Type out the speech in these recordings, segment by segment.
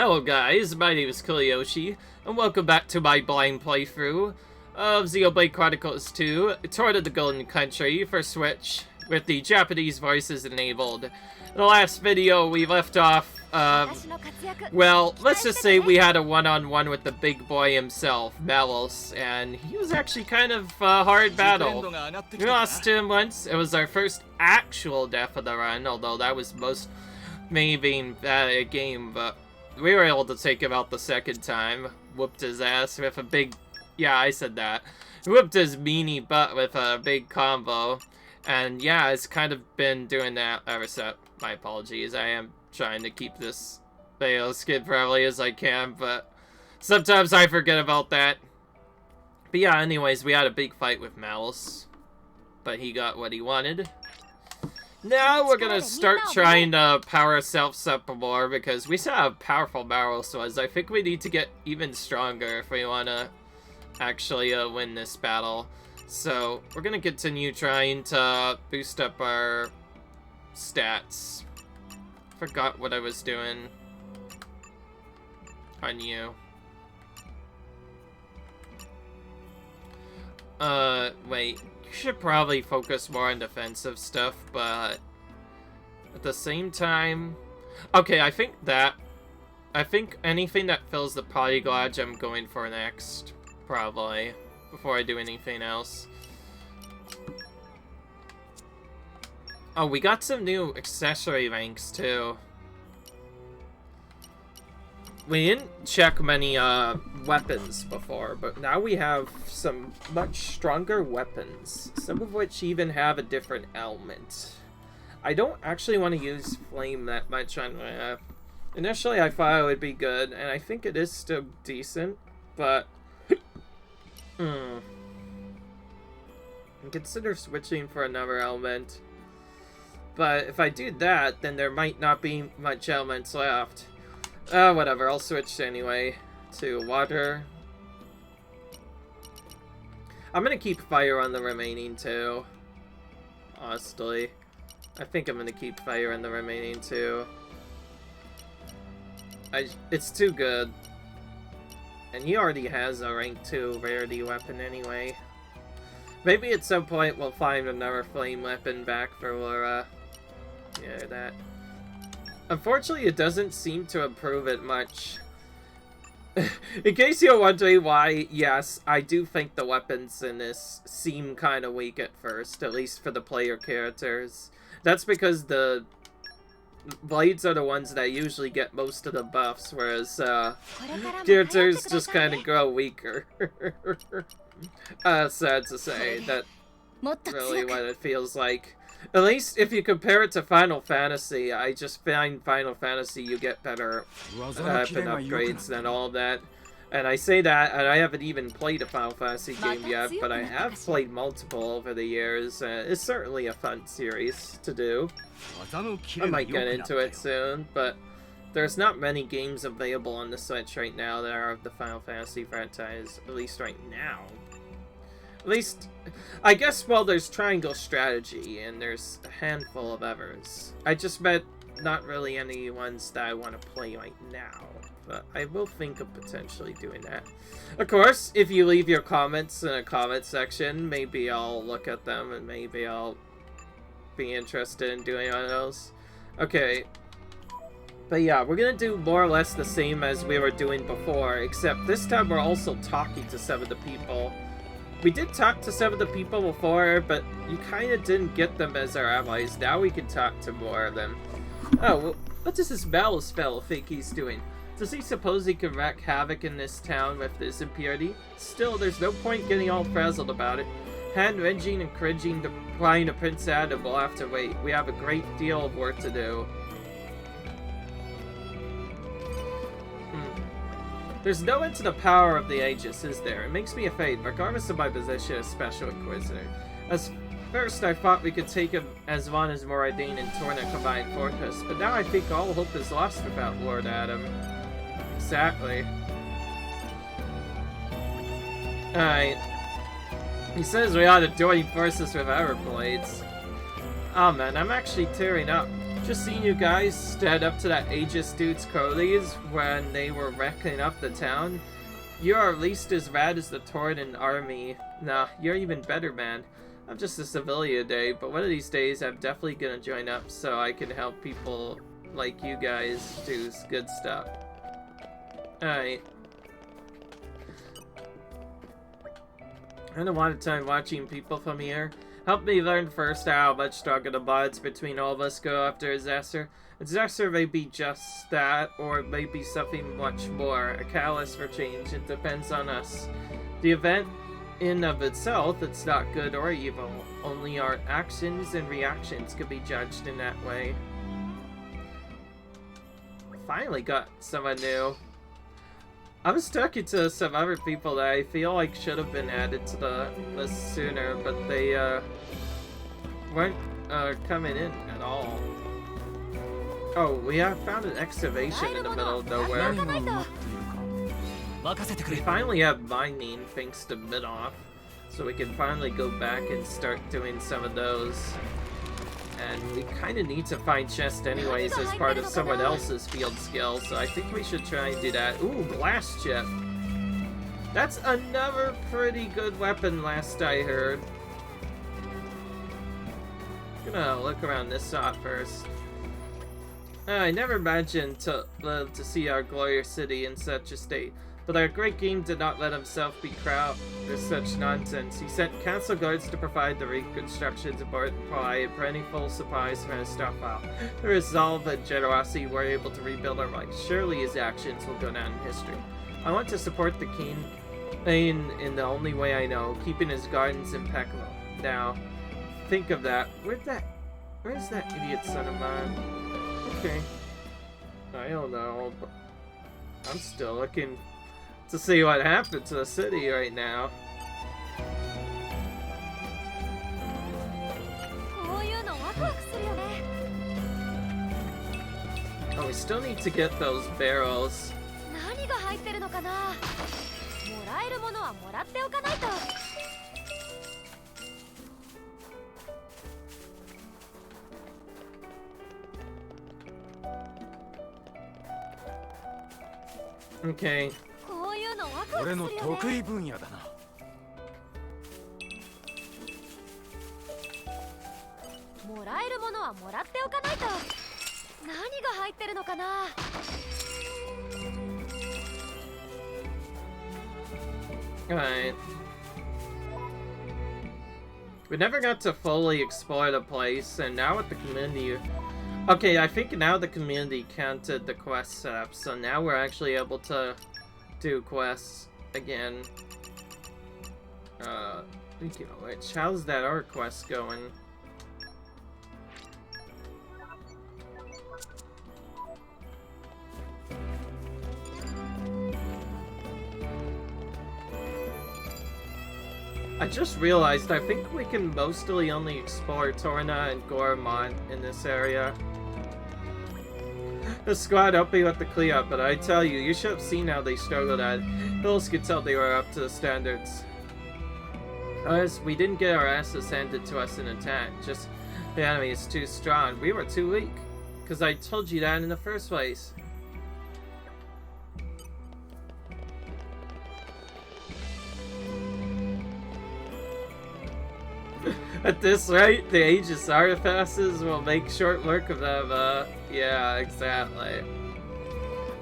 Hello guys, my name is Kiliyoshi, and welcome back to my blind playthrough of Xenoblade Chronicles 2, Torna the Golden Country for Switch, with the Japanese voices enabled. In the last video, we left off, well, let's just say we had a one-on-one with the big boy himself, Malos, and he was actually kind of a hard battle. We lost to him once. It was our first actual death of the run, although that was maybe being a game, but we were able to take him out the second time. Whooped his ass with a big... Yeah, I said that. Whooped his meanie butt with a big combo. And yeah, it's kind of been doing that ever since. My apologies. I am trying to keep this video as kid-friendly as I can, but sometimes I forget about that. But yeah, anyways, we had a big fight with Malice. But he got what he wanted. Now we're gonna start trying to power ourselves up more because we saw how powerful Maros was. I think we need to get even stronger if we want to actually win this battle. So we're gonna continue trying to boost up our stats. Forgot what I was doing on you. Wait. You should probably focus more on defensive stuff, but at the same time... Okay, I think anything that fills the polyglot I'm going for next, probably, before I do anything else. Oh, we got some new accessory ranks, too. We didn't check many weapons before, but now we have some much stronger weapons, some of which even have a different element. I don't actually want to use flame that much on my... Initially I thought it would be good, and I think it is still decent, but... Consider switching for another element. But if I do that, then there might not be much elements left. Whatever, I'll switch anyway to water. I'm gonna keep fire on the remaining two. Honestly. I think I'm gonna keep fire on the remaining two. It's too good. And he already has a rank 2 rarity weapon anyway. Maybe at some point we'll find another flame weapon back for Laura. Yeah, that. Unfortunately, it doesn't seem to improve it much. In case you're wondering why, yes, I do think the weapons in this seem kind of weak at first, at least for the player characters. That's because the blades are the ones that usually get most of the buffs, whereas characters just kind of grow weaker. Sad to say, that's really what it feels like. At least if you compare it to Final Fantasy, I just find Final Fantasy you get better weapon upgrades than all of that. And I say that, and I haven't even played a Final Fantasy game yet, but I have played multiple over the years. It's certainly a fun series to do. I might get into it soon, but there's not many games available on the Switch right now that are of the Final Fantasy franchise, at least right now. At least, I guess, well, there's Triangle Strategy, and there's a handful of others. I just bet not really any ones that I want to play right now, but I will think of potentially doing that. Of course, if you leave your comments in a comment section, maybe I'll look at them, and maybe I'll be interested in doing one of those. Okay. But yeah, we're gonna do more or less the same as we were doing before, except this time we're also talking to some of the people. We did talk to some of the people before, but you kind of didn't get them as our allies. Now we can talk to more of them. Oh, well, what does this Malice fellow think he's doing? Does he suppose he can wreak havoc in this town with his impurity? Still, there's no point getting all frazzled about it. Hand-wrenching and cringing to flying to Prince Adam will have to wait. We have a great deal of work to do. There's no end to the power of the Aegis, is there? It makes me afraid, regardless of my position as Special Inquisitor. As first, I thought we could take him as long as Moradin and Torna combined fortress, but now I think all hope is lost without Lord Adam. Exactly. Alright. He says we ought to join forces with our blades. Oh man, I'm actually tearing up. Just seeing you guys stand up to that Aegis dude's Codes when they were wrecking up the town. You are at least as rad as the Torna army. Nah, you're even better, man. I'm just a civilian today, but one of these days I'm definitely gonna join up so I can help people like you guys do good stuff. Alright. I had a lot of time watching people from here. Help me learn first how much stronger the bonds between all of us go after a disaster. A disaster may be just that, or it may be something much more. A catalyst for change. It depends on us. The event in of itself, it's not good or evil. Only our actions and reactions could be judged in that way. Finally got someone new. I was talking to some other people that I feel like should have been added to the list sooner, but they weren't coming in at all. Oh, we have found an excavation in the middle of nowhere. We finally have mining thanks to Midoff, so we can finally go back and start doing some of those. And we kind of need to find chests anyways as part of someone else's field skill, so I think we should try and do that. Ooh, blast chip. That's another pretty good weapon last I heard. Gonna look around this spot first. I never imagined to live to see our glorious city in such a state. But our great king did not let himself be crowned with such nonsense. He sent council guards to provide the reconstructions and provide plentiful supplies from his stockpile. The resolve and generosity were able to rebuild our life. Surely his actions will go down in history. I want to support the king in the only way I know, keeping his gardens impeccable. Now, think of that. Where's that idiot son of mine? Okay. I don't know, but I'm still looking to see what happened to the city right now. Oh, we still need to get those barrels. Okay. Alright. We never got to fully explore the place, and now with the community... Okay, I think now the community counted the quest setup, so now we're actually able to do quests again. Speaking of which, how's that art quest going? I just realized I think we can mostly only explore Torna and Gormont in this area. The squad helped me with the clear up, but I tell you, you should have seen how they struggled at it. Hills could tell they were up to the standards. Us, we didn't get our asses handed to us in attack, just the enemy is too strong. We were too weak, because I told you that in the first place. At this rate, the Aegis artificers will make short work of them, yeah, exactly.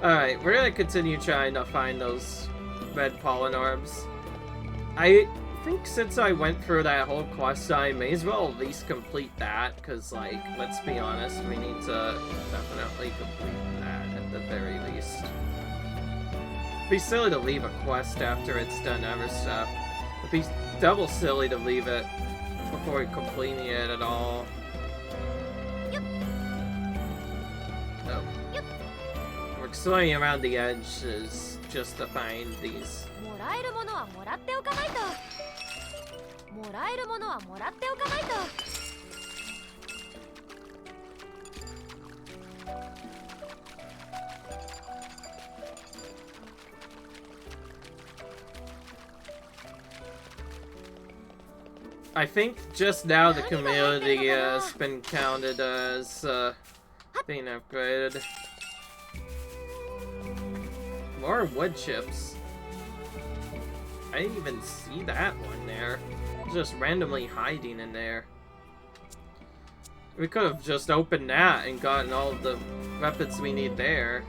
Alright, we're gonna continue trying to find those red pollen orbs. I think since I went through that whole quest, I may as well at least complete that, because, like, let's be honest, we need to definitely complete that at the very least. It'd be silly to leave a quest after it's done other stuff. It'd be double silly to leave it before completing it at all. Yep. Oh. Yep. We're exploring around the edges just to find these. I think just now the community has been counted as Being upgraded. More wood chips. I didn't even see that one there. Just randomly hiding in there. We could have just opened that and gotten all of the weapons we need there.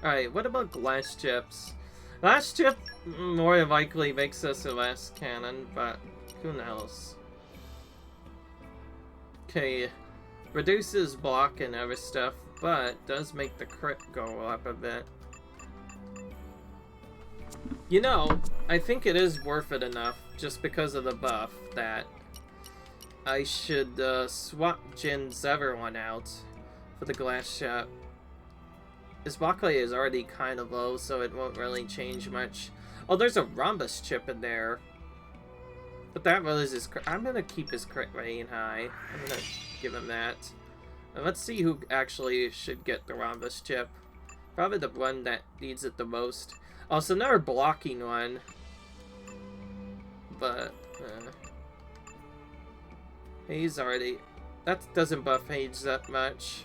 Alright, what about glass chips? Glass chip more than likely makes us a less cannon, but who knows? Okay, reduces block and other stuff, but does make the crit go up a bit. You know, I think it is worth it enough, just because of the buff, that I should swap Jin's other one out for the glass chip. His block rate is already kind of low, so it won't really change much. Oh, there's a rhombus chip in there. But that was his crit. I'm gonna keep his crit rating high. I'm gonna give him that. And let's see who actually should get the rhombus chip. Probably the one that needs it the most. Also, another blocking one. But, he's already... That doesn't buff Hage that much.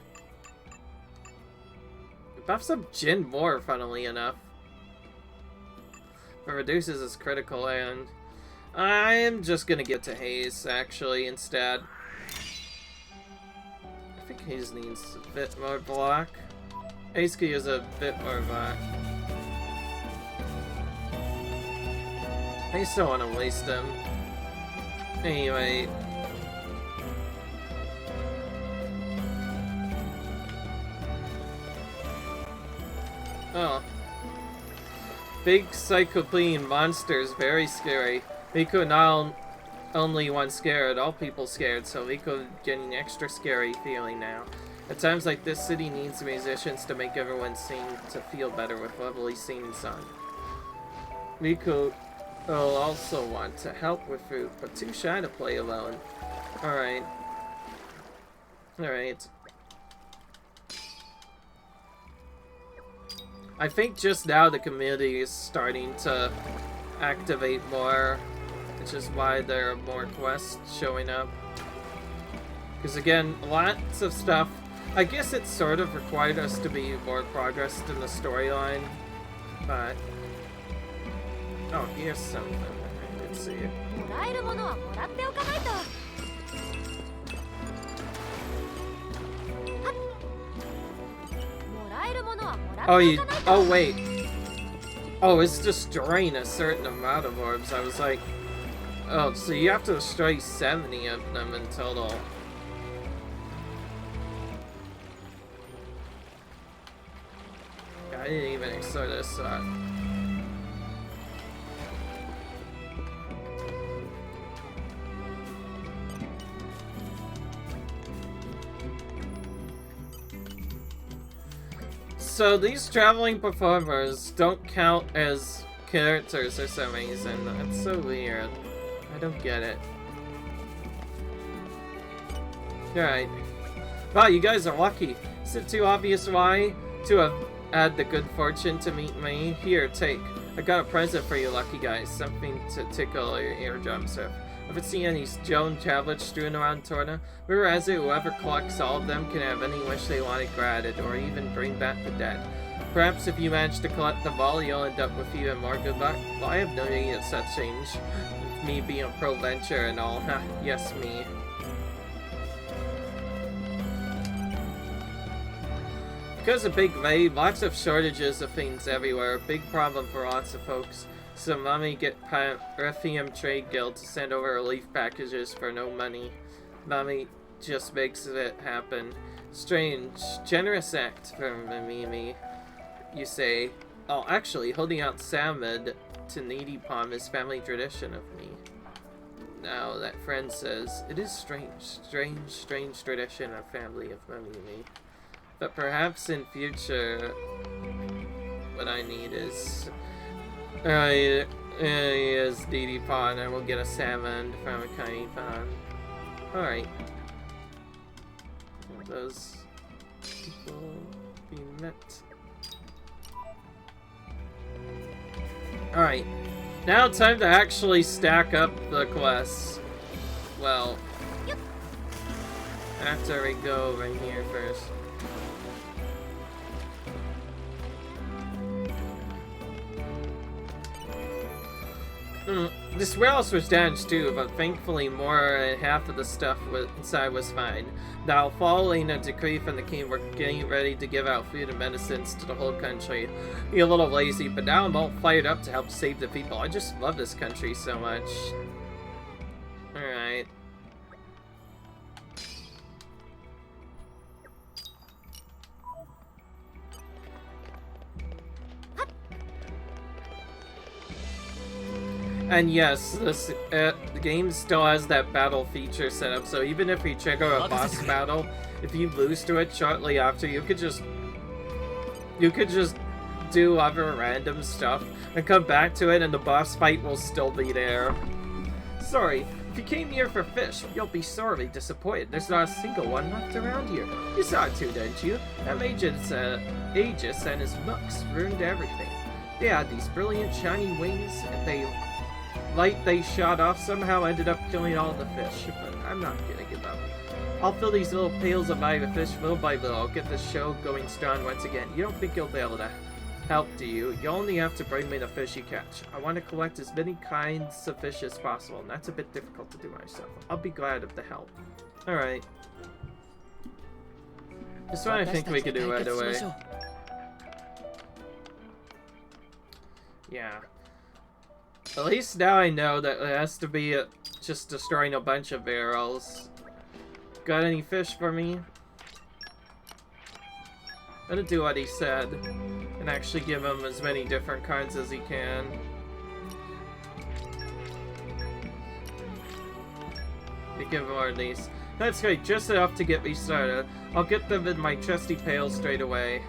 It buffs up Jin more, funnily enough. But reduces his critical, and... I'm just gonna get to Haze, actually, instead. I think Haze needs a bit more block. Haze could use a bit more block. I still want to waste him. Anyway. Oh. Big cyclopean monsters, very scary. Riku not only one scared, all people scared, so Riku getting extra scary feeling now. At times like this, city needs musicians to make everyone sing to feel better with lovely singing song. Riku will also want to help with food, but too shy to play alone. Alright. Alright. I think just now the community is starting to activate more, which is why there are more quests showing up. Because again, lots of stuff. I guess it sort of required us to be more progressed in the storyline, but... Oh, here's something. I didn't see it. Oh, wait. Oh, it's destroying a certain amount of orbs. I was like... Oh, so you have to destroy 70 of them in total. I didn't even explore this. So these traveling performers don't count as characters for some reason. That's so weird. I don't get it. Alright. Wow, you guys are lucky. Is it too obvious why? To have had the good fortune to meet me? Here, take. I got a present for you lucky guys. Something to tickle your eardrums with. Ever seen any stone tablets strewn around Torna? Whereas whoever collects all of them can have any wish they wanted granted, or even bring back the dead. Perhaps if you manage to collect them all, you'll end up with even more good luck. Well, I have no need of such change. With me being a pro-venture and all. Ha, yes, me. Because of Big Raid, lots of shortages of things everywhere. Big problem for lots of folks. So Mommy get Refium Trade Guild to send over relief packages for no money. Mommy just makes it happen. Strange, generous act from Mimi, you say. Oh, actually, holding out salmon to needy palm is family tradition of me. Now that friend says, it is strange tradition of family of Mimi. But perhaps in future, what I need is... is needy pond, and we'll get a salmon from a tiny pond. Alright. Will those people be met? Alright. Now time to actually stack up the quests. Well, after we go over here first. This warehouse was damaged too, but thankfully more than half of the stuff inside was fine. Now, following a decree from the king, we're getting ready to give out food and medicines to the whole country. Be a little lazy, but now I'm all fired up to help save the people. I just love this country so much. Alright. And yes, the game still has that battle feature set up, so even if we trigger a boss battle, if you lose to it shortly after, you could just do other random stuff and come back to it and the boss fight will still be there. Sorry, if you came here for fish, you'll be sorely disappointed. There's not a single one left around here. You saw it too, didn't you? That Aegis and his mooks ruined everything. They had these brilliant shiny wings, and they shot off somehow ended up killing all the fish, but I'm not gonna give up. I'll fill these little pails of my fish little by little. I'll get this show going strong once again. You don't think you'll be able to help, do you? You only have to bring me the fish you catch. I want to collect as many kinds of fish as possible, and that's a bit difficult to do myself. I'll be glad of the help. Alright. This one I think we can do right away. Yeah. At least now I know that it has to be just destroying a bunch of barrels. Got any fish for me? I'm gonna do what he said and actually give him as many different kinds as he can. You give him more of these. That's great, just enough to get me started. I'll get them in my trusty pail straight away.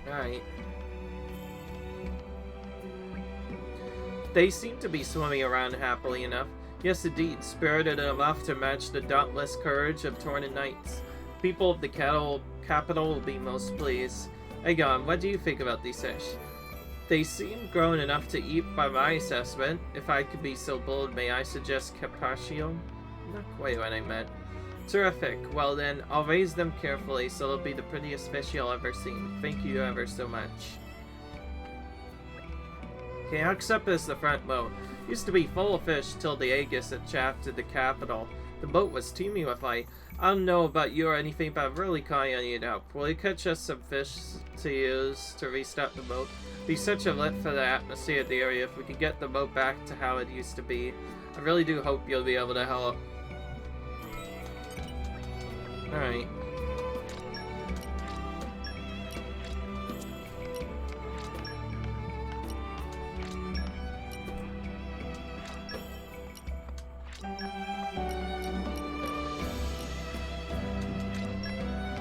Alright. They seem to be swimming around happily enough. Yes, indeed, spirited enough to match the dauntless courage of Torna knights. People of the capital will be most pleased. Aegon, what do you think about these fish? They seem grown enough to eat by my assessment. If I could be so bold, may I suggest carpaccio? Not quite what I meant. Terrific. Well then, I'll raise them carefully so they'll be the prettiest fish you'll ever see. Thank you ever so much. Okay, I'll accept as the front boat. Used to be full of fish till the Aegis had chapped at the capital. The boat was teeming with life. I don't know about you or anything, but I'm really calling on you to help. Will you catch us some fish to use to restart the boat? It'd be such a lift for the atmosphere of the area if we could get the boat back to how it used to be. I really do hope you'll be able to help. Alright.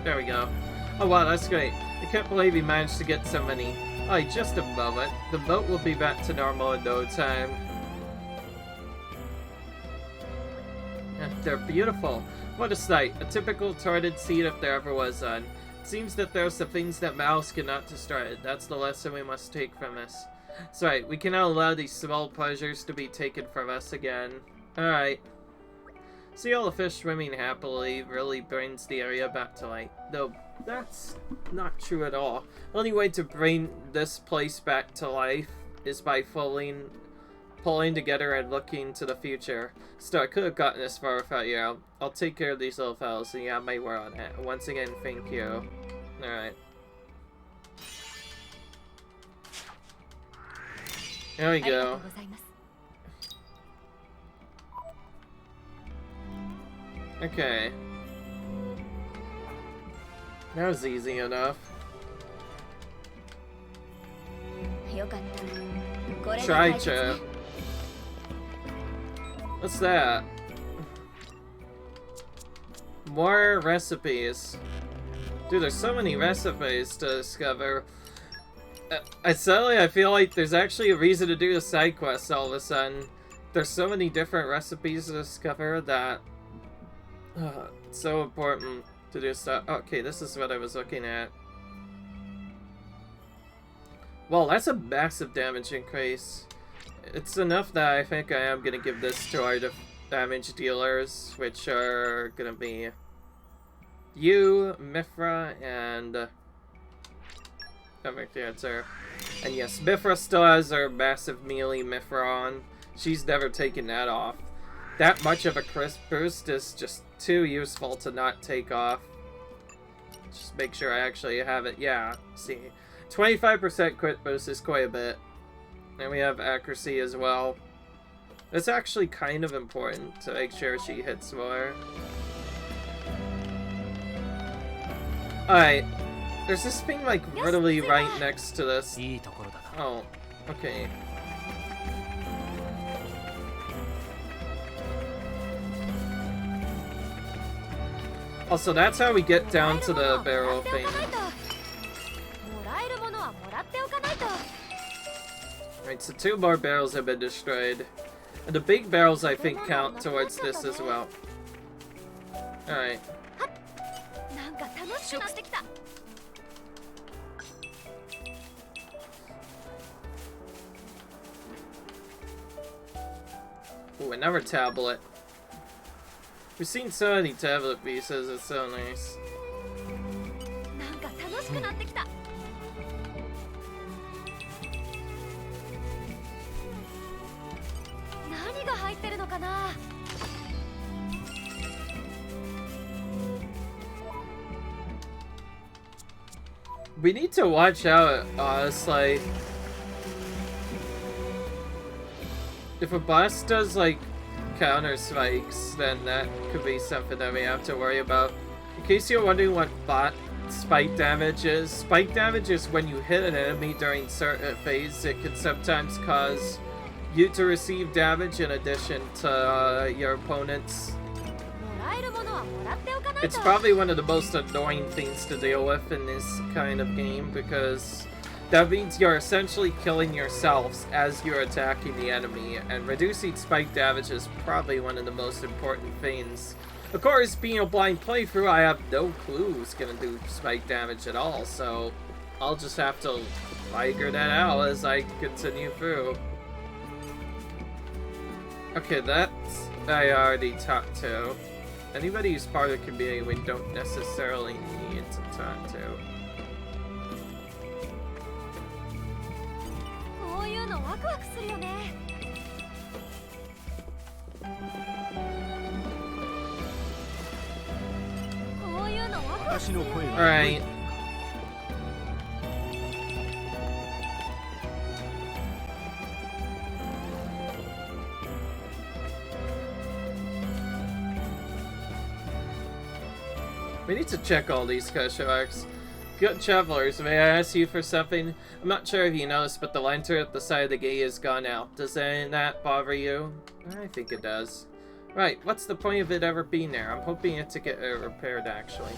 There we go. Oh wow, that's great. I can't believe he managed to get so many. Oh, just a moment. The boat will be back to normal in no time. They're beautiful. What a sight. A typical torrid seed if there ever was one. It seems that there are some things that mouths cannot destroy. That's the lesson we must take from this. That's right, we cannot allow these small pleasures to be taken from us again. Alright. See all the fish swimming happily really brings the area back to life. Though, that's not true at all. The only way to bring this place back to life is by pulling together and looking to the future. Still, I could have gotten this far without you. I'll take care of these little fellas, and you have my word on it. Once again, thank you. Alright. There we go. Okay. That was easy enough. Try chat. What's that? More recipes. Dude, there's so many recipes to discover. Suddenly I feel like there's actually a reason to do the side quests all of a sudden. There's so many different recipes to discover that it's so important to do stuff. Okay, this is what I was looking at. Well, that's a massive damage increase. It's enough that I think I am gonna give this to our damage dealers, which are gonna be you, Mithra, and Perfect answer. And yes, Mithra still has her massive melee Mithra on. She's never taken that off. That much of a crisp boost is just too useful to not take off. Just make sure I actually have it. Yeah, see. 25% crit boost is quite a bit. And we have accuracy as well. It's actually kind of important to make sure she hits more. Alright. There's this thing like literally right next to this. Oh, okay. Also, that's how we get down to the barrel thing. Right, so 2 more barrels have been destroyed. And the big barrels, I think, count towards this as well. Alright. Ooh, another tablet. We've seen so many tablet pieces, it's so nice. We need to watch out, honestly. If a boss does, like, counter spikes, then that could be something that we have to worry about. In case you're wondering what spike damage is when you hit an enemy during certain phase, it can sometimes cause you to receive damage in addition to your opponents. It's probably one of the most annoying things to deal with in this kind of game, because that means you're essentially killing yourselves as you're attacking the enemy, and reducing spike damage is probably one of the most important things. Of course, being a blind playthrough, I have no clue who's gonna do spike damage at all, so I'll just have to figure that out as I continue through. Okay, that's I already talked to. Anybody who's part of the community we don't necessarily need to talk to. Alright. We need to check all these special arcs. Good travelers, may I ask you for something? I'm not sure if you noticed, but the lantern at the side of the gate is gone out. Does that bother you? I think it does. Right, what's the point of it ever being there? I'm hoping it to get repaired, actually.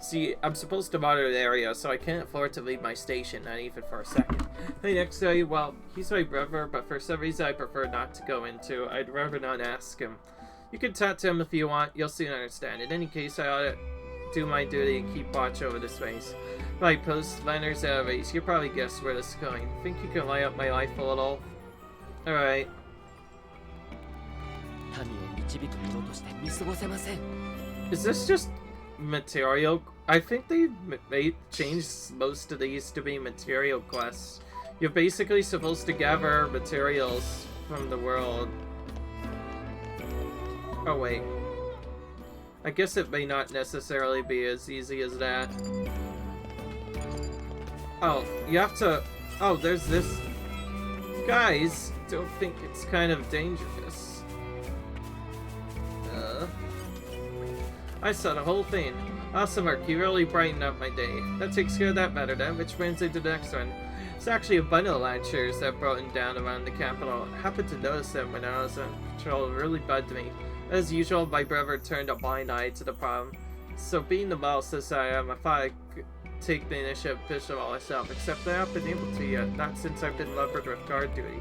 See, I'm supposed to monitor the area, so I can't afford to leave my station, not even for a second. Hey, next guy, well, he's my brother, but for some reason I prefer not to go into. I'd rather not ask him. You can talk to him if you want, you'll soon understand. In any case, I ought to do my duty and keep watch over this place. My post, Leonard's Airways. You probably guessed where this is going. Think you can light up my life a little? Alright. Is this just material? I think they changed most of these to be material quests. You're basically supposed to gather materials from the world. Oh wait. I guess it may not necessarily be as easy as that. Oh, you have to... Oh, there's this... Guys, don't think it's kind of dangerous. I saw the whole thing. Awesome work, you really brightened up my day. That takes care of that matter then, which brings me to the next one. It's actually a bundle of launchers that broken down around the capital. I happened to notice them when I was on patrol. It really bugged me. As usual, my brother turned a blind eye to the problem. So being the mouse as I am, I thought I could take the initiative and fish them all myself, except I haven't been able to yet, not since I've been lumbered with guard duty.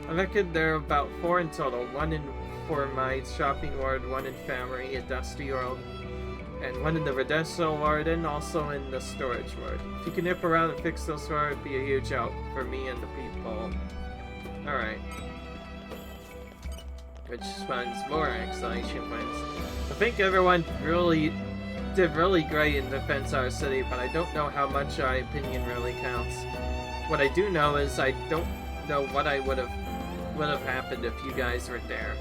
I reckon there are about 4 in total, 1 for my shopping ward, 1 in Infirmary, a Dusty World, and 1 in the Redemption Ward, and also in the Storage Ward. If you can nip around and fix those wards, it'd be a huge help for me and the people. Alright. Which spawns more exclamation points. I think everyone really did really great in Defense Our City, but I don't know how much my opinion really counts. What I do know is I don't know what I would have happened if you guys were there.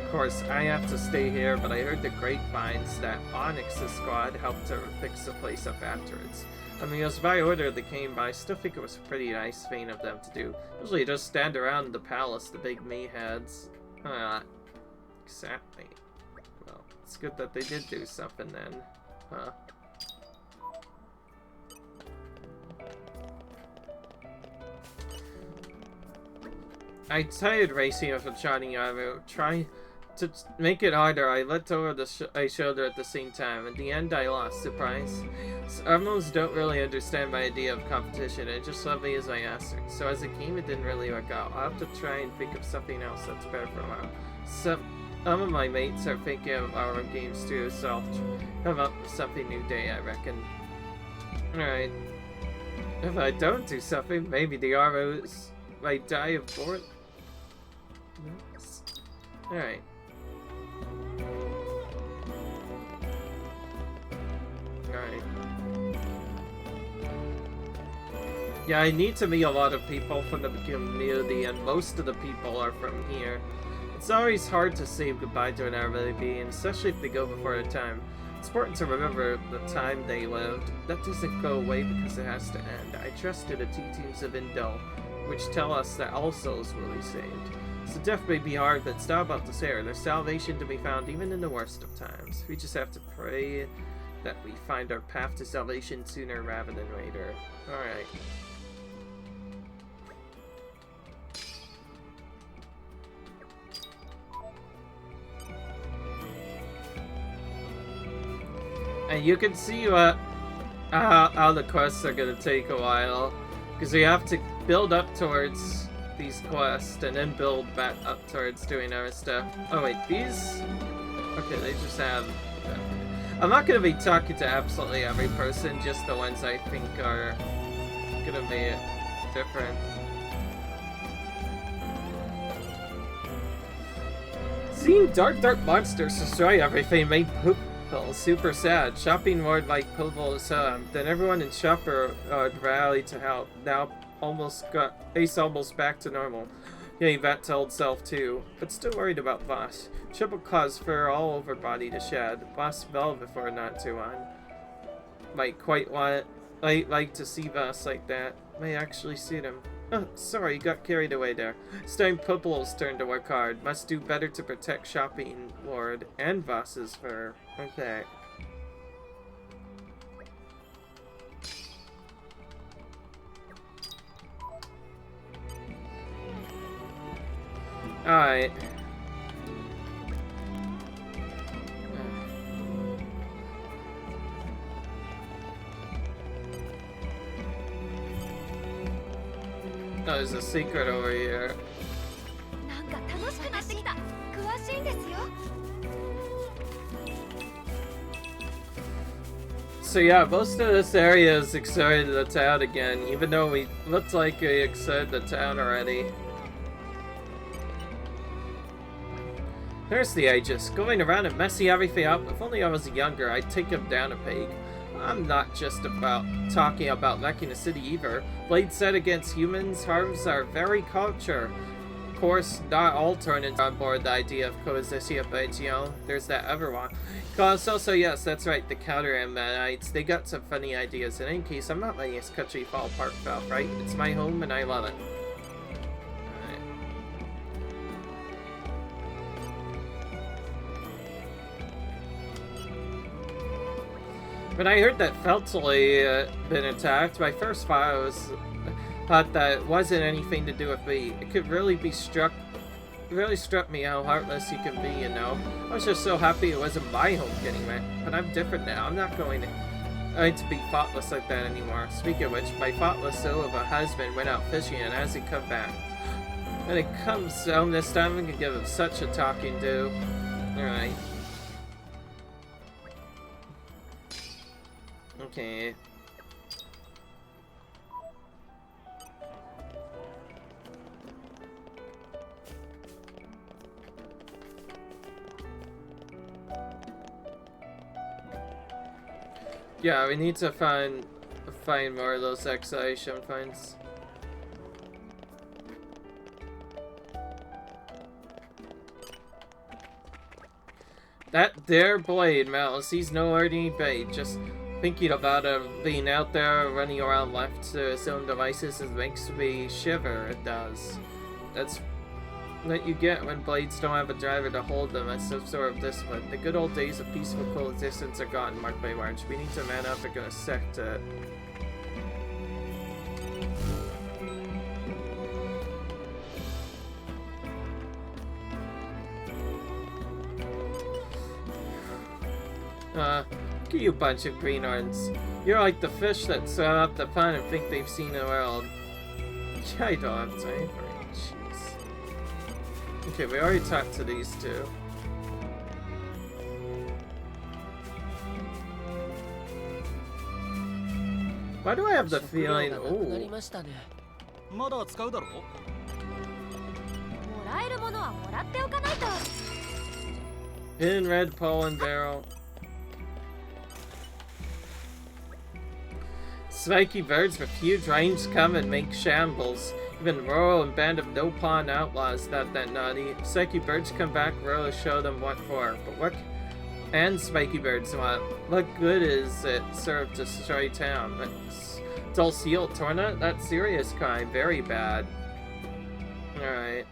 Of course, I have to stay here, but I heard the grapevines that Onyx's squad helped to fix the place up afterwards. I mean, it was by order they came, but I still think it was a pretty nice thing of them to do. Usually just stand around in the palace, the big me heads. Exactly. Well, it's good that they did do something then. Huh. I tired racing with a shining arrow. Try to make it harder. I let over the shoulder at the same time. In the end, I lost. Surprise. Armos don't really understand my idea of competition, and just love me as I asked her. So as a game, it didn't really work out. I'll have to try and think of something else that's better for a while. Some of my mates are thinking of our own games too, so I'll come up with something new day, I reckon. Alright. If I don't do something, maybe the Armos might die of boredom. Alright. Alright. Yeah, I need to meet a lot of people from the community, and most of the people are from here. It's always hard to say goodbye to an elderly being, especially if they go before their time. It's important to remember the time they lived. That doesn't go away because it has to end. I trusted the teachings of Indel, which tell us that all souls will be saved. So death may be hard, but it's not about the despair. There's salvation to be found even in the worst of times. We just have to pray that we find our path to salvation sooner rather than later. Alright. And you can see what how the quests are gonna take a while, because we have to build up towards these quests and then build back up towards doing other stuff. Oh wait, these? Okay, they just have... I'm not gonna be talking to absolutely every person, just the ones I think are gonna be different. Seeing dark monsters destroy everything made poop. Super sad. Shopping more like Povel then everyone in Shopper rallied to help. Now Ace almost back to normal. Yeah, Yvette told self too, but still worried about Voss. Triple cause fur all over body to shed. Voss fell before not too on. Might quite like to see Voss like that. May actually suit him. Oh, sorry, got carried away there. It's time Popo's turn to work hard. Must do better to protect Shopping Lord and Voss's fur. Okay. Alright. Oh, there's a secret over here. So yeah, most of this area is excited the town again, even though we looked like we excited the town already. There's the Aegis, going around and messing everything up. If only I was younger, I'd take him down a peg. I'm not just talking about wrecking a city either. Blade set against humans harms our very culture. Of course, not all Tornans on board the idea of coexistence, but you know, there's that other one. Cause also, yes, that's right, the Counter-Ammonites, they got some funny ideas. In any case, I'm not letting this country fall apart, right? It's my home and I love it. When I heard that Feltley had been attacked, my first thought that it wasn't anything to do with me. It could really struck me how heartless you can be, you know. I was just so happy it wasn't my home getting wrecked, but I'm different now. I'm not going to be thoughtless like that anymore. Speaking of which, my thoughtless soul of a husband went out fishing and hasn't come back. When it comes home this time, I'm gonna give him such a talking to. Alright. Okay. Yeah, we need to find more of those exhalation finds. That there blade, Mouse, he's no ordinary bait. Just thinking about him being out there running around left to his own devices, it makes me shiver, it does. That's what you get when blades don't have a driver to hold them as some sort of discipline. The good old days of peaceful coexistence are gone, marked by March. We need to man up and go sect it. Look at you bunch of greenhorns. You're like the fish that swim up the pond and think they've seen the world. I don't have time for it, jeez. Okay, we already talked to these two. Why do I have the feeling... Ooh. Hidden red pollen barrel. Spiky birds with huge range come and make shambles. Even Roro and band of no-pawn outlaws not that naughty. Spiky birds come back, Roro show them what for. But what and spiky birds want? What good is it served to destroy town? Dull seal, Torna? That's serious kind. Very bad. Alright.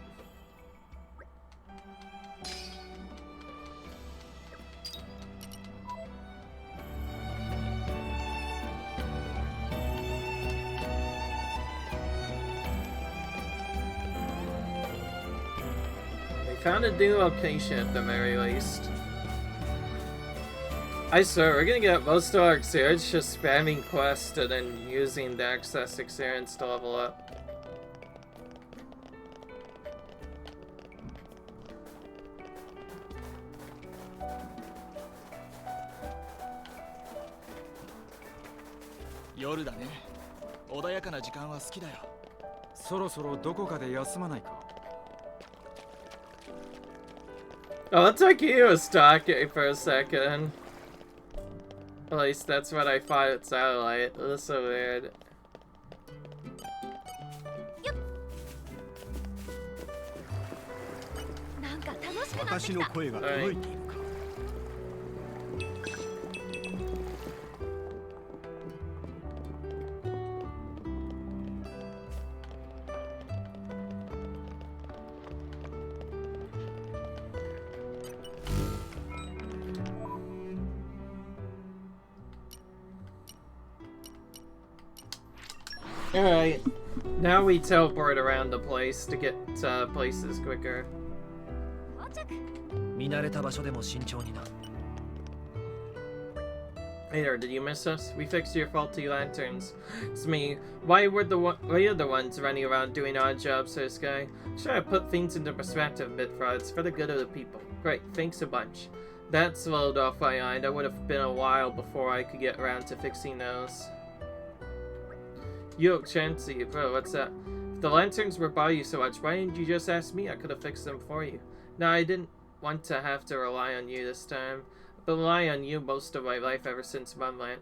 Found a new location at the very least. I swear, we're gonna get most of our experience just spamming quests and then using the excess experience to level up. Oh, it's like he was talking for a second. At least that's what I thought it sounded like. It was so weird. Right. Alright, now we teleport around the place to get places quicker. Hey there, did you miss us? We fixed your faulty lanterns. It's me. Why are the ones running around doing odd jobs for this guy? Try to put things into perspective a bit for us, for the good of the people. Great, thanks a bunch. That slowed off my mind. That would have been a while before I could get around to fixing those. Yo, Chansey, bro, what's up? If the lanterns were by you so much, why didn't you just ask me? I could have fixed them for you. No, I didn't want to have to rely on you this time. I've been relying on you most of my life ever since Mumland.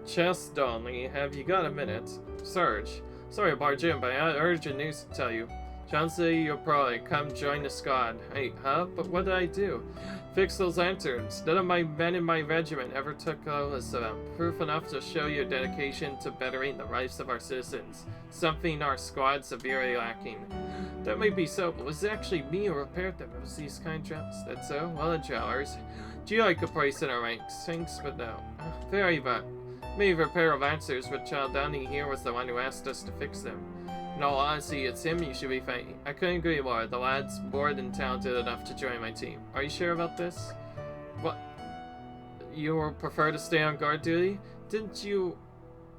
Chest only, have you got a minute? Surge. Sorry about Jim, but I had urgent news to tell you. Chansey, you'll probably come join the squad. Hey, huh? But what did I do? Fix those lanterns. None of my men in my regiment ever took notice of them. Proof enough to show your dedication to bettering the lives of our citizens. Something our squad severely lacking. That may be so, but it was actually me who repaired them. It was these kind traps. That's so? Well then, Chowers. Do you like a place in our ranks? Thanks, but no. Very but. Me repair of answers, but Chaldani here was the one who asked us to fix them. In all honesty, it's him you should be fighting. I couldn't agree more. The lad's more than talented enough to join my team. Are you sure about this? What? You would prefer to stay on guard duty? Didn't you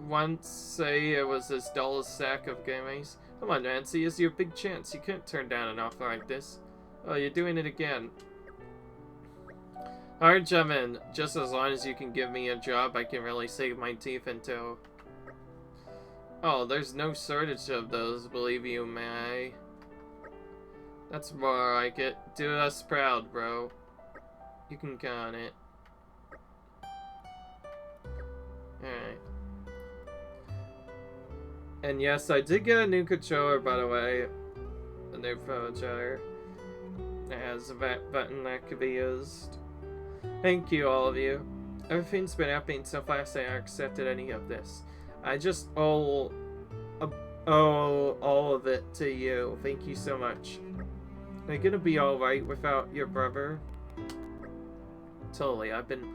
once say it was as dull as a sack of gummies? Come on, Nancy, it's your big chance. You can't turn down an offer like this. Oh, you're doing it again. Alright, jump in. Just as long as you can give me a job I can really sink my teeth into. Oh, there's no shortage of those, believe you, may I? That's more like it. Do us proud, bro. You can count on it. Alright. And yes, I did get a new controller, by the way. A new phone charger. It has a button that could be used. Thank you, all of you. Everything's been happening so fast I haven't accepted any of this. I just owe all of it to you. Thank you so much. Are you gonna be alright without your brother? Totally. I've been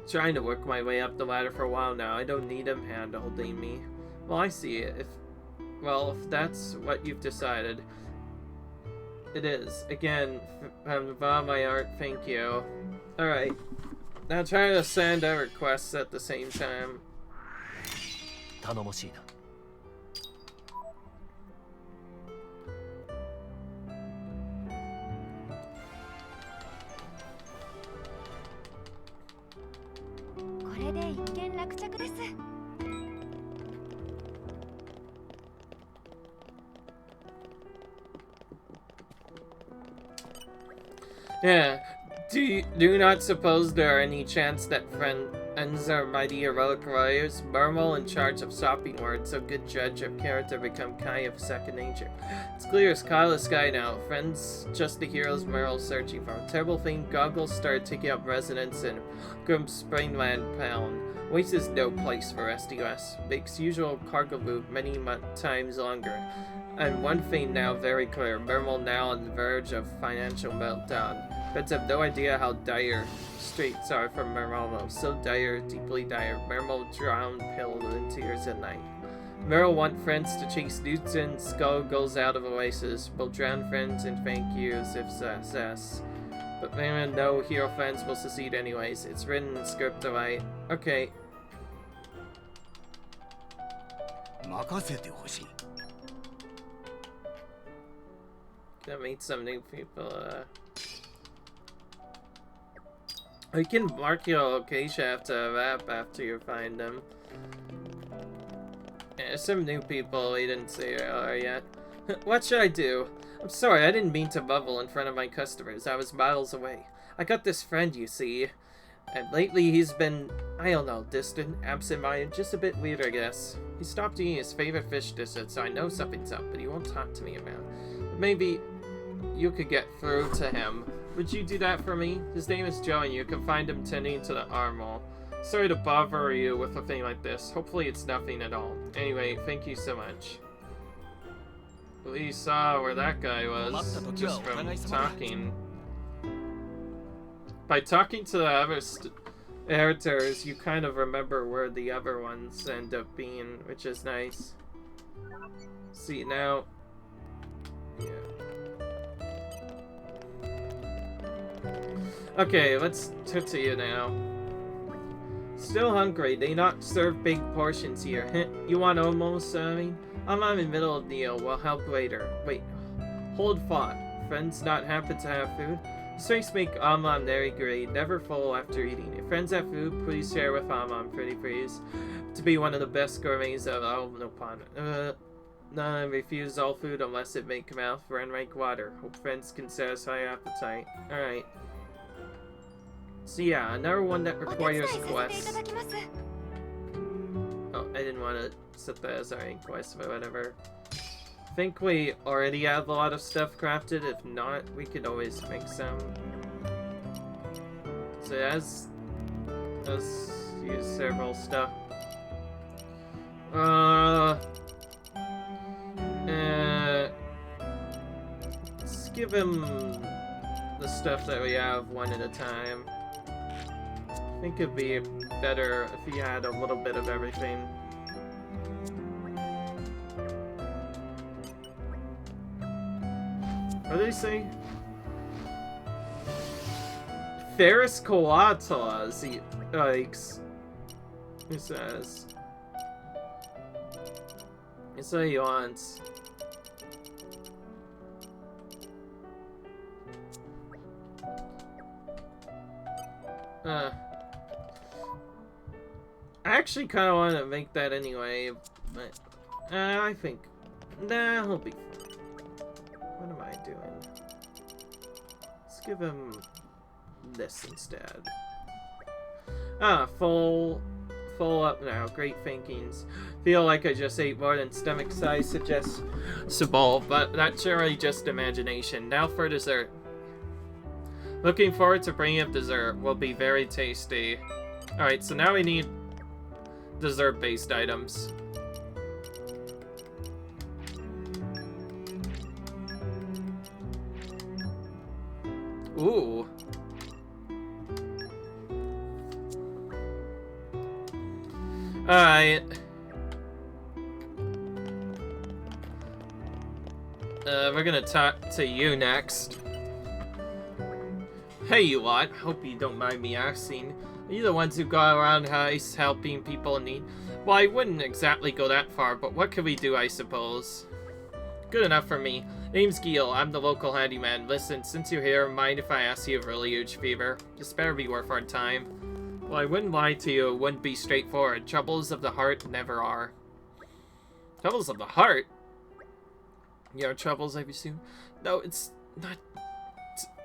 trying to work my way up the ladder for a while now. I don't need him hand-holding me. Well, I see it. If that's what you've decided, it is. Again, from the bottom of my heart, thank you. Alright. Now try to send out requests at the same time. Yeah. Do you not suppose there are any chance that friends are mighty heroic warriors? Mermal, in charge of stopping words, a good judge of character, become kind of second nature. It's clear as the sky now. Friends, just the heroes Mermal's searching for. Terrible thing, Goggles started taking up residence in Grim Springland Pound. Waste is no place for SDOS. Makes usual cargo move many times longer. And one thing now very clear, Mermal now on the verge of financial meltdown. Friends have no idea how dire straits are for Mermal. So dire, deeply dire. Mermal drowned pilled in tears at night. Mermal want friends to chase Newton. Skull goes out of Oasis. Will drown friends and thank yous if success. But man, no hero friends will succeed anyways. It's written in script alright. Okay. Gonna meet some new people. You can mark your location after a map after you find them. Yeah, some new people we didn't see earlier yet. What should I do? I'm sorry, I didn't mean to bubble in front of my customers. I was miles away. I got this friend, you see. And lately he's been, I don't know, distant, absent-minded, just a bit weird, I guess. He stopped eating his favorite fish dishes, so I know something's up, but he won't talk to me about it. But maybe you could get through to him. Would you do that for me? His name is Joe, and you can find him tending to the armor. Sorry to bother you with a thing like this. Hopefully it's nothing at all. Anyway, thank you so much. We saw where that guy was just from talking. By talking to the other characters, you kind of remember where the other ones end up being, which is nice. See, now... Yeah. Okay, let's turn to you now. Still hungry. They not serve big portions here. You want almost, I'm in the middle of the meal. We'll help later. Wait. Hold thought. Friends not happen to have food? Strengths make Amon very great. Never full after eating. If friends have food, please share with Amon, pretty please. To be one of the best gourmets of all Nippon. No, refuse all food unless it make mouth run like water. Hope friends can satisfy appetite. Alright. So yeah, another one that requires quests. Oh, I didn't want to set that as our main quest, but whatever. I think we already have a lot of stuff crafted. If not, we could always make some. So let's use several stuff. Let's give him the stuff that we have one at a time. I think it'd be better if he had a little bit of everything. What did he say? Ferris Coatas, he likes. He says. It's what he wants. I actually kind of want to make that anyway, but I think, nah, he'll be fine. What am I doing? give him this instead. Ah, full up now. Great thinkings. Feel like I just ate more than stomach size suggests Sabal, but that's surely just imagination. Now for dessert. Looking forward to bringing up dessert. Will be very tasty. Alright, so now we need dessert-based items. Ooh. Alright. We're gonna talk to you next. Hey, you lot. Hope you don't mind me asking. Are you the ones who go around helping people in need? Well, I wouldn't exactly go that far, but what can we do, I suppose? Good enough for me. Name's Gil. I'm the local handyman. Listen, since you're here, mind if I ask you a really huge favor? This better be worth our time. Well, I wouldn't lie to you. It wouldn't be straightforward. Troubles of the heart never are. Troubles of the heart? Your troubles, I presume? No, it's not...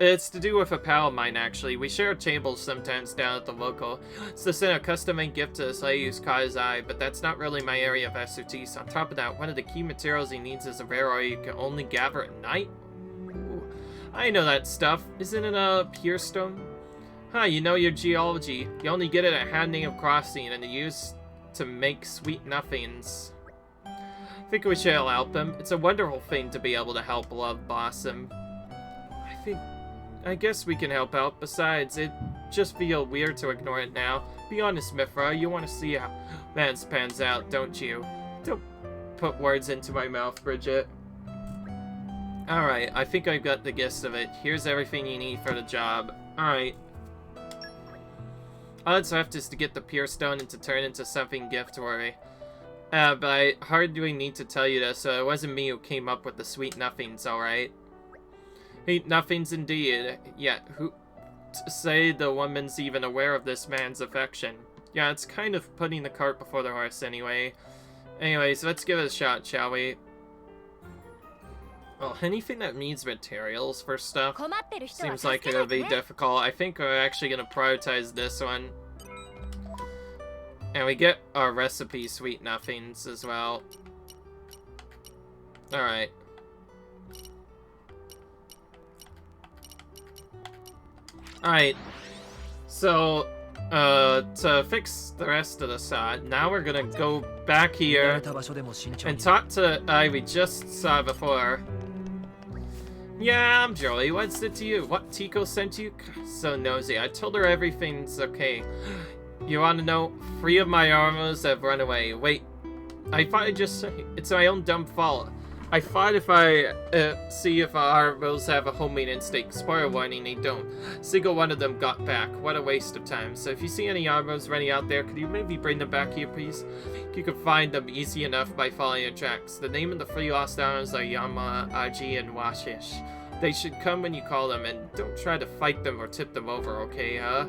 It's to do with a pal of mine, actually. We share tables sometimes down at the local. It's to send a custom-made gift to this lady who's caught his eye, but that's not really my area of expertise. On top of that, one of the key materials he needs is a rare oil you can only gather at night. Ooh, I know that stuff. Isn't it a pure stone? Huh, you know your geology. You only get it at Handing Crossing, and you use to make sweet nothings. I think we should help him. It's a wonderful thing to be able to help Love Blossom. I guess we can help out. Besides, it just feel weird to ignore it now. Be honest, Mithra, you want to see how Mans pans out, don't you? Don't put words into my mouth, Bridget. Alright, I think I've got the gist of it. Here's everything you need for the job. Alright. All that's left is to get the pure stone and to turn into something gift-worthy. But I hardly need to tell you this, so it wasn't me who came up with the sweet nothings, alright? Sweet nothings indeed. Yet, who to say the woman's even aware of this man's affection? Yeah, it's kind of putting the cart before the horse anyway. Anyways, let's give it a shot, shall we? Well, anything that needs materials for stuff seems like it'll be difficult. I think we're actually going to prioritize this one. And we get our recipe sweet nothings as well. Alright. Alright. So, to fix the rest of the side, now we're gonna go back here and talk to I we just saw before. Yeah, I'm Joey. What's it to you? What, Tico sent you? So nosy. I told her everything's okay. You want to know? 3 of my armors have run away. Wait, I thought it's my own dumb fault. I thought if I see if our armors have a homing instinct. Spoiler warning, they don't. Single one of them got back. What a waste of time. So if you see any armors running out there, could you maybe bring them back here, please? You can find them easy enough by following your tracks. The name of the 3 lost armors are Yama, Aji, and Washish. They should come when you call them, and don't try to fight them or tip them over, okay, huh?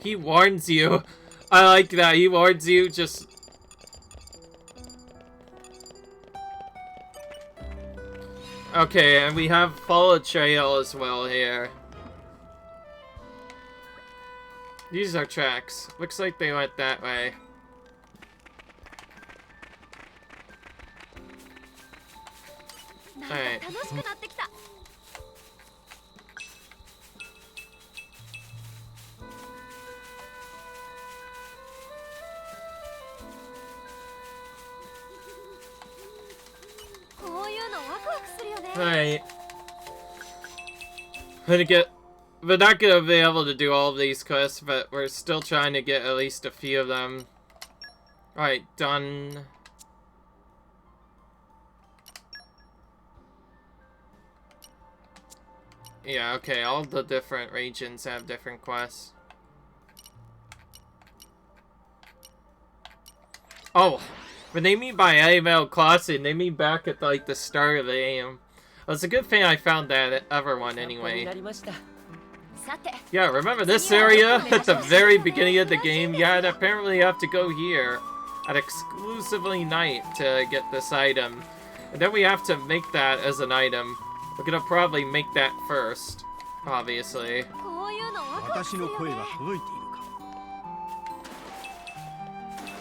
He warns you. I like that. He warns you, just... Okay, and we have follow trail as well here. These are tracks. Looks like they went that way. Alright. Alright. We're not gonna be able to do all of these quests, but we're still trying to get at least a few of them. Alright, done. Yeah, okay, all the different regions have different quests. Oh, when they mean by Animal Crossing, they mean back at like the start of the game. Well, it's a good thing I found that other one anyway. Yeah, remember this area at the very beginning of the game? Yeah, and apparently you have to go here at exclusively night to get this item. And then we have to make that as an item. We're gonna probably make that first, obviously.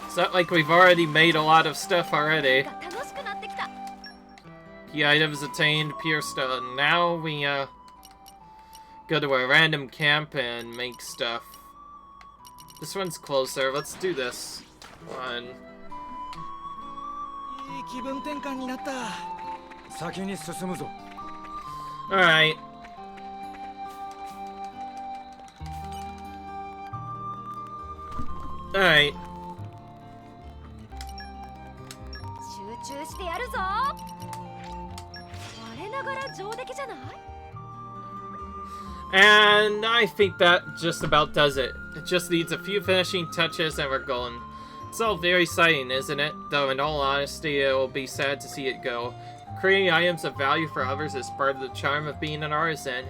It's not like we've already made a lot of stuff already. Key items attained, pure stone. Now we go to a random camp and make stuff. This one's closer. Let's do this one. Alright. Alright. And I think that just about does it. It just needs a few finishing touches and we're going. It's all very exciting, isn't it? Though in all honesty, it will be sad to see it go. Creating items of value for others is part of the charm of being an artisan.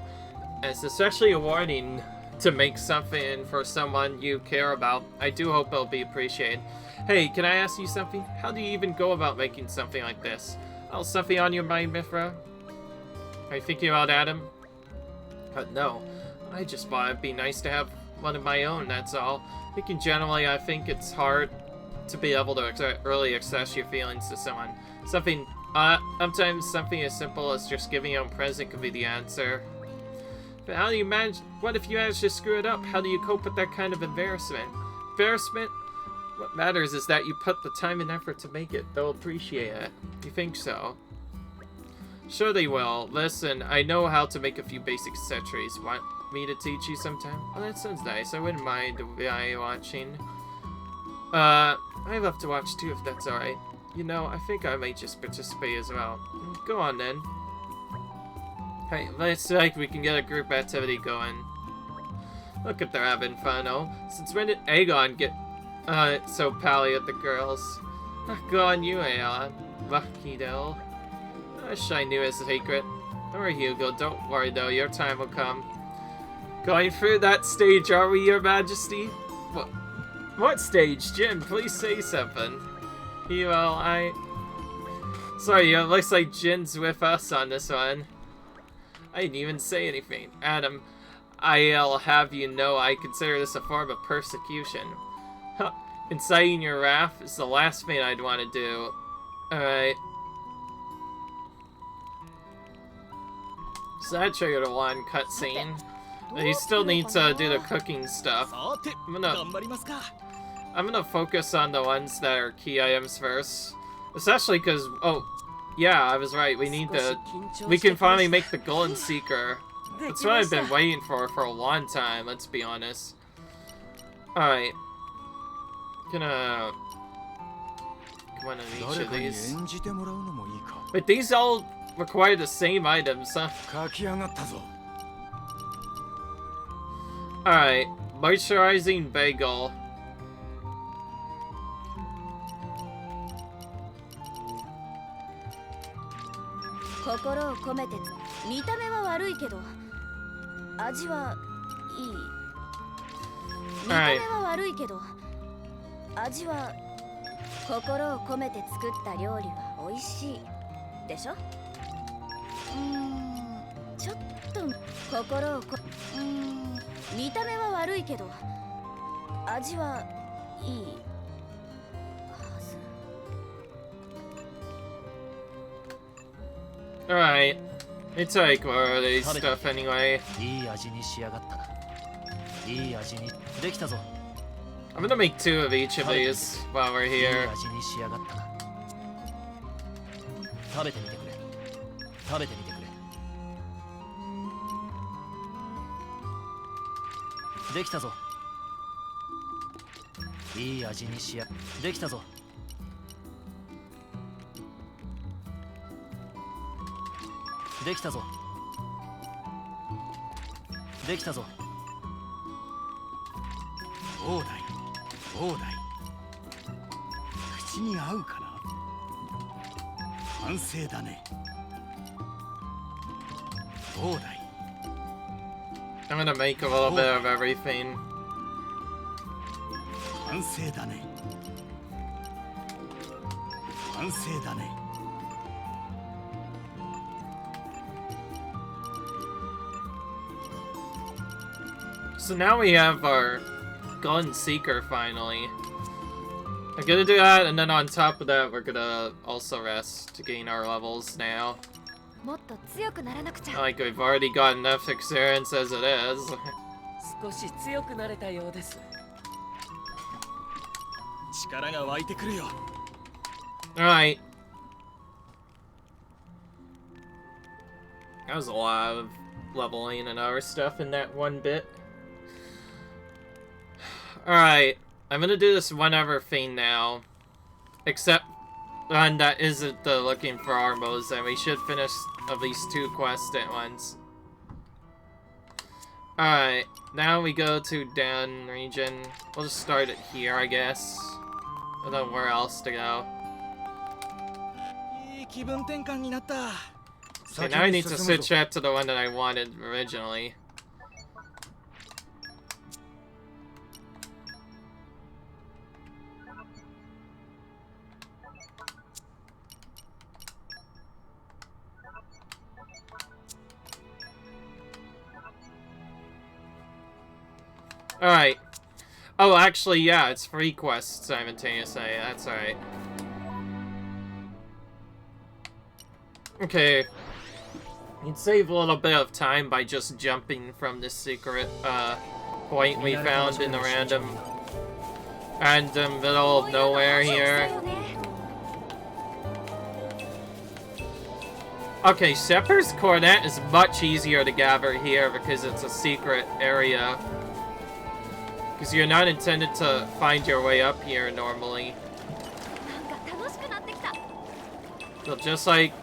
And it's especially rewarding to make something for someone you care about. I do hope it'll be appreciated. Hey, can I ask you something? How do you even go about making something like this? Oh, something on your mind, Mithra? Are you thinking about Adam? No. I just thought it'd be nice to have one of my own, that's all. Thinking generally, I think it's hard to be able to really express your feelings to someone. Sometimes something as simple as just giving your own present could be the answer. But how do you manage? What if you manage to screw it up? How do you cope with that kind of embarrassment? Embarrassment? What matters is that you put the time and effort to make it. They'll appreciate it. You think so? Sure they will. Listen, I know how to make a few basic accessories. Want me to teach you sometime? Oh, that sounds nice. I wouldn't mind watching. I love to watch too, if that's alright. You know, I think I might just participate as well. Go on then. Hey, looks like we can get a group activity going. Look at they're having fun, oh. Since when did Aegon get so pally at the girls? Go on you, Aeon. Lucky Dill. I wish I knew his secret. Don't worry, Hugo. Don't worry, though. Your time will come. Going through that stage, are we, Your Majesty? What stage? Jin, please say something. Sorry, it looks like Jin's with us on this one. I didn't even say anything. Adam, I'll have you know I consider this a form of persecution. Huh. Inciting your wrath is the last thing I'd want to do. Alright. So that triggered a one cutscene. He still needs to do the cooking stuff. I'm gonna focus on the ones that are key items first. Especially because, oh, yeah, I was right. We can finally make the Golden Seeker. That's what I've been waiting for a long time, let's be honest. Alright. Gonna... one of each of these. But these all require the same items, huh? Alright. Moisturizing bagel. Alright. It's like more of these stuff anyway. I'm gonna make 2 of each of these while we're here. I'm gonna make a little bit of everything. So now we have our Gun Seeker finally. I'm gonna do that, and then on top of that, we're gonna also rest to gain our levels now. Like, we've already got enough experience as it is. Alright. That was a lot of leveling and other stuff in that one bit. Alright. I'm gonna do this whenever thing now. Except one that isn't the looking for Armos, and we should finish at least 2 quests at once. Alright, now we go to Dan region. We'll just start it here, I guess. I don't know where else to go. Okay, now I need to switch back to the one that I wanted originally. Alright. Oh, actually, yeah, it's 3 quests simultaneously. That's alright. Okay. You'd save a little bit of time by just jumping from this secret point we found in the random middle of nowhere here. Okay, Shepherd's Cornet is much easier to gather here because it's a secret area. Because you're not intended to find your way up here normally. So just like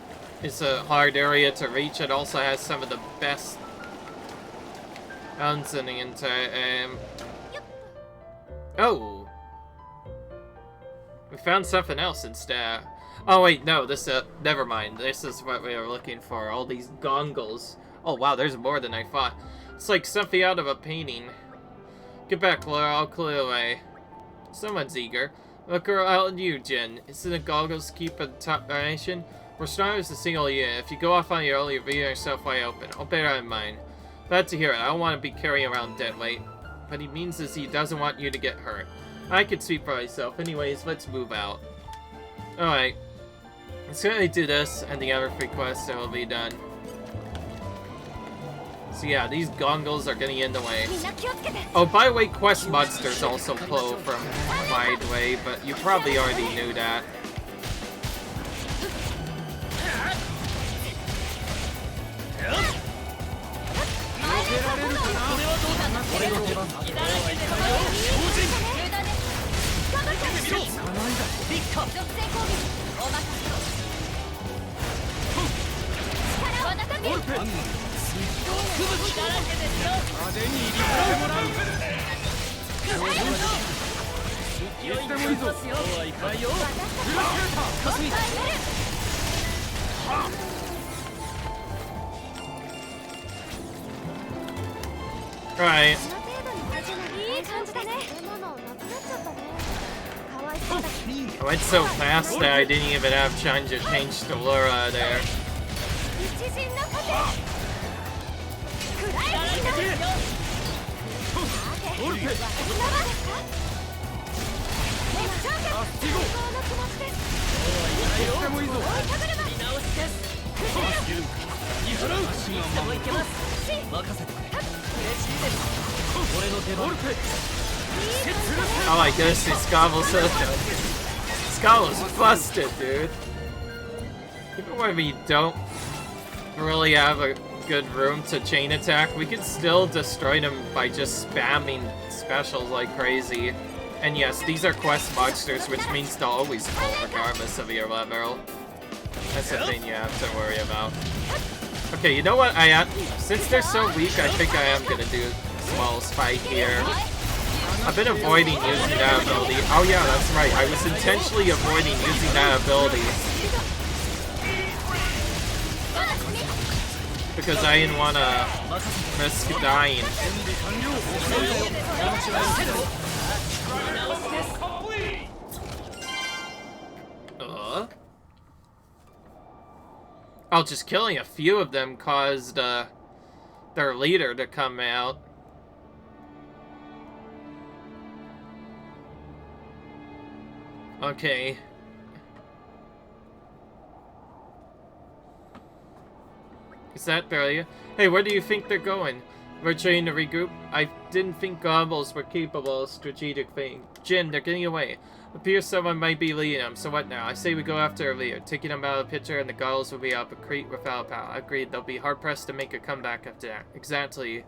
it's a hard area to reach, it also has some of the best guns in the entire Oh! We found something else instead. Oh wait, no, this, never mind. This is what we were looking for. All these gongles. Oh wow, there's more than I thought. It's like something out of a painting. Get back, Laura, I'll clear away. Someone's eager. Look around you, Jin. Isn't the goggles keep a top nation? We're strong as a single unit. If you go off on your own, you're leaving yourself wide open. I'll bear that in mind. Glad to hear it. I don't want to be carrying around dead weight. What he means is he doesn't want you to get hurt. I could speak for myself. Anyways, let's move out. Alright. Let's go ahead and do this, and the other 3 quests, and we'll be done. So yeah, these gongles are getting in the way. Oh, by the way, quest monsters also flow from wide way, but you probably already knew that. Right. I went so fast that I didn't even have time to change to Laura there. Oh my goodness, these Scoville's so good. Scoville's busted, dude. Even when we don't really have a good room to chain attack, we can still destroy them by just spamming specials like crazy. And yes, these are quest monsters, which means they'll always pull regardless of your level. That's the thing you have to worry about. Okay, you know what? Since they're so weak, I think I am gonna do a small spike here. I've been avoiding using that ability. Oh yeah, that's right. I was intentionally avoiding using that ability. Because I didn't want to risk dying. Oh, just killing a few of them caused their leader to come out. Okay. Is that Thalia? Hey, where do you think they're going? We're trying to regroup? I didn't think goblins were capable of strategic thinking. Jin, they're getting away. Appears someone might be leading them, so what now? I say we go after a leader, taking them out of the picture, and the goblins will be up a creek without power. Agreed, they'll be hard-pressed to make a comeback after that. Exactly.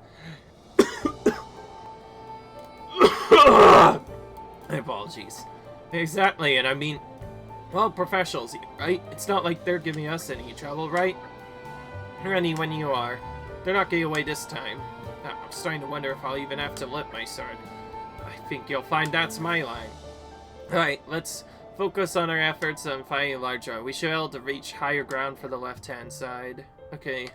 Apologies. Exactly, and I mean, well, professionals, right? It's not like they're giving us any trouble, right? Ready when you are. They're not getting away this time. I'm starting to wonder if I'll even have to lift my sword. I think you'll find that's my line. Alright, let's focus on our efforts on finding a larger. We should be able to reach higher ground for the left-hand side. Okay.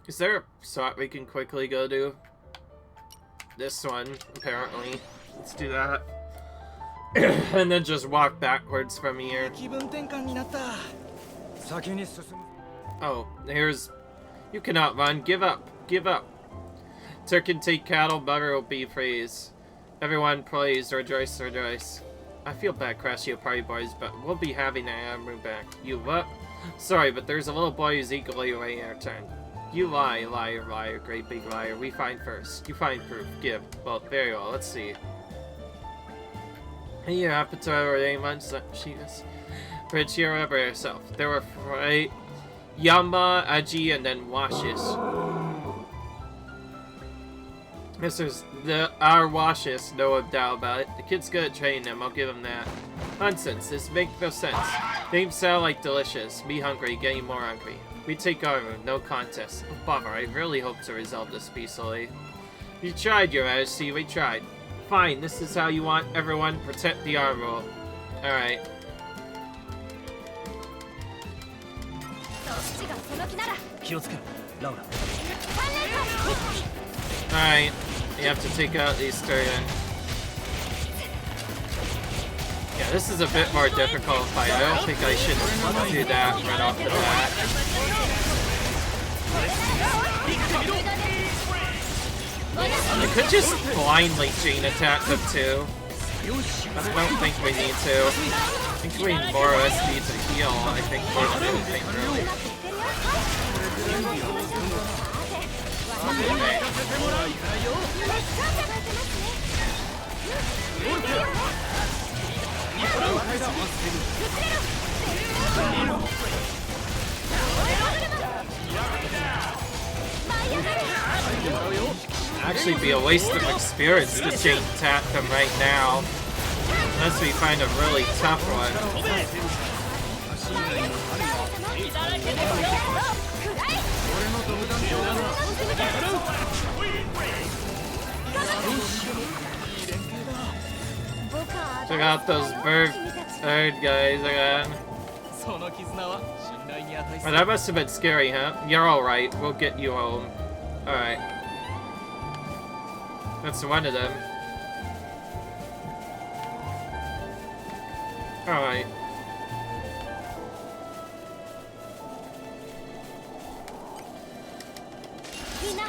Is there a spot we can quickly go to? This one, apparently. Let's do that. And then just walk backwards from here. Oh, here's... You cannot run. Give up. Give up. Turk can take cattle, butter will be praised. Everyone praise, rejoice, rejoice. I feel bad crashing your party boys, but we'll be having an armor back. You what? Sorry, but there's a little boy who's eagerly awaiting our turn. You lie, liar, liar, great big liar. We find first. You find proof. Give. Well, very well. Let's see. Hey, your appetite or anyone? She is. Bridge here over herself. There were Yamba, Aji, and then Washes. This is our Washes, no doubt about it. The kid's good at training them, I'll give him that. Nonsense, this makes no sense. Names sound like delicious. Me hungry, getting more hungry. We take armor, no contest. Oh, bother, I really hope to resolve this peacefully. You tried, Your Majesty, we tried. Fine, this is how you want everyone. Protect the armor. Alright. Alright, you have to take out these Sturgeon. Yeah, this is a bit more difficult fight. I don't think I should do that right off the bat. I could just blindly chain attack them too. But I don't think we need to. I think we more or less need to heal, I think, more than anything, really. Actually be a waste of experience to chain attack them right now. Unless we find a really tough one. Check out those bird guys again. Well, that must have been scary, huh? You're alright. We'll get you home. Alright. That's one of them. Alright.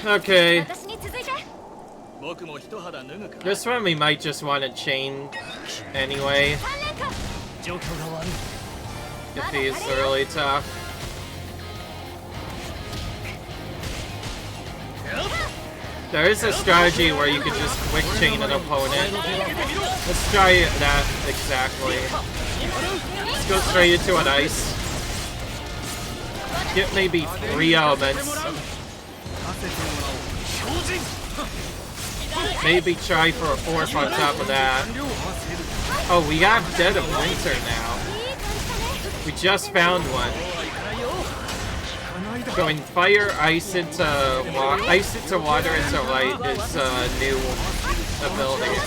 Okay. This one we might just want to chain anyway. If he's really tough. There is a strategy where you can just quick chain an opponent. Let's try that exactly. Let's go straight into an ice. Get maybe 3 elements. Maybe try for a 4th on top of that. Oh, we have Dead of Winter now. We just found one. Going fire, ice into water into light is a new ability.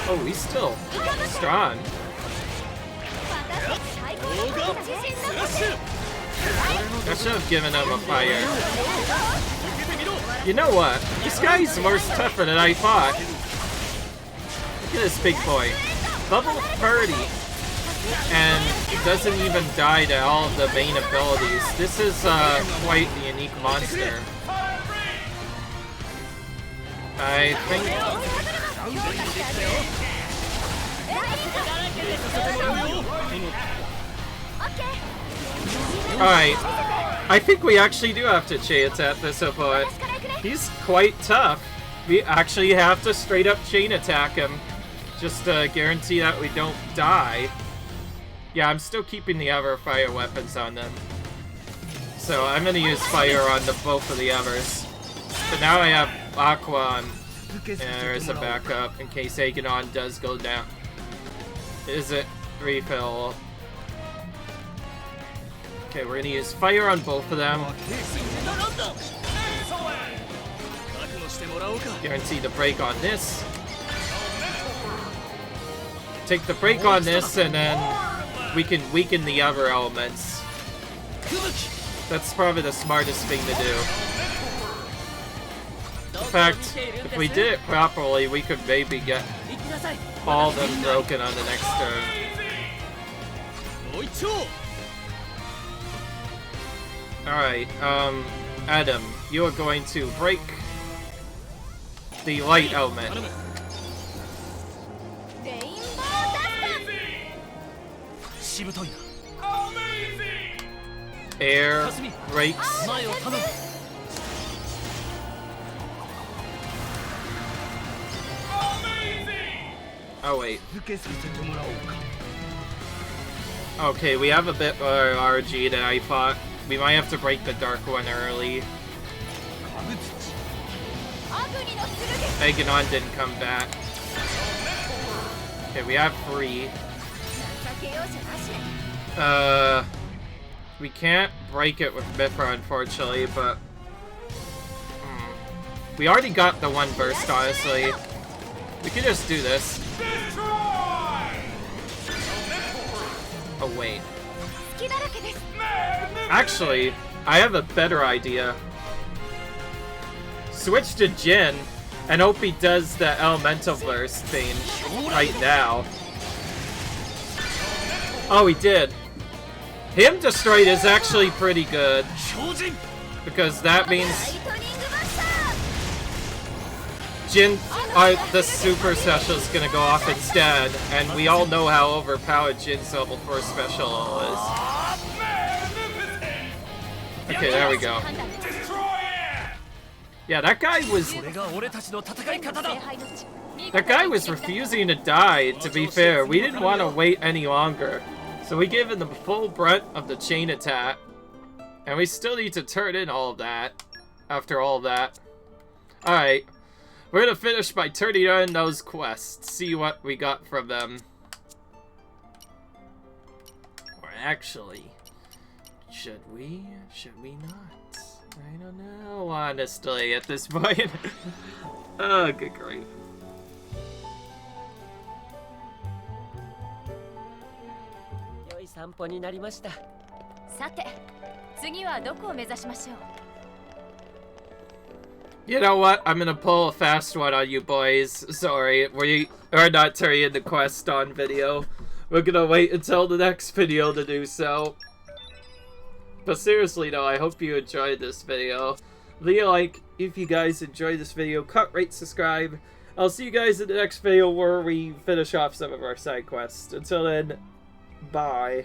Oh, he's still strong. I should have given him a fire. You know what? This guy's more tougher than I thought. Look at this big boy. Level 30. And it doesn't even die to all of the main abilities. This is quite the unique monster. I think Alright. I think we actually do have to chain attack this opponent. He's quite tough. We actually have to straight up chain attack him. Just to guarantee that we don't die. Yeah, I'm still keeping the other fire weapons on them. So I'm gonna use fire on both of the others. But now I have Aqua and there's a backup in case Aegonon does go down. Is it refill? Okay, we're gonna use fire on both of them. Guarantee the break on this. Take the break on this and then we can weaken the other elements. That's probably the smartest thing to do. In fact, if we did it properly, we could maybe get all of them broken on the next turn. Alright, Adam, you are going to break the light element. Air breaks. Oh wait. Okay, we have a bit more RG than I thought. We might have to break the dark one early. Aegonon didn't come back. Okay, we have 3. We can't break it with Mithra, unfortunately, but... We already got the one burst, honestly. We could just do this. Oh, wait. Actually, I have a better idea. Switch to Jin, and hope he does the elemental burst thing right now. Oh, he did. Him destroyed is actually pretty good. Because that means Jin, the super special is gonna go off instead, and we all know how overpowered Jin's level 4 special is. Okay, there we go. Yeah, that guy was refusing to die, to be fair. We didn't want to wait any longer. So we gave him the full brunt of the chain attack. And we still need to turn in all of that. After all of that. Alright. We're gonna finish by turning in those quests. See what we got from them. Or actually... Should we? Should we not? I don't know, honestly, at this point. Oh, good grief. 散歩になりました。さて、次はどこを目指しましょう。 You know what? I'm gonna pull a fast one on you boys. Sorry, we are not turning in the quest on video. We're gonna wait until the next video to do so. But seriously though, I hope you enjoyed this video. Leave a like if you guys enjoyed this video. Cut, rate, subscribe. I'll see you guys in the next video where we finish off some of our side quests. Until then, bye.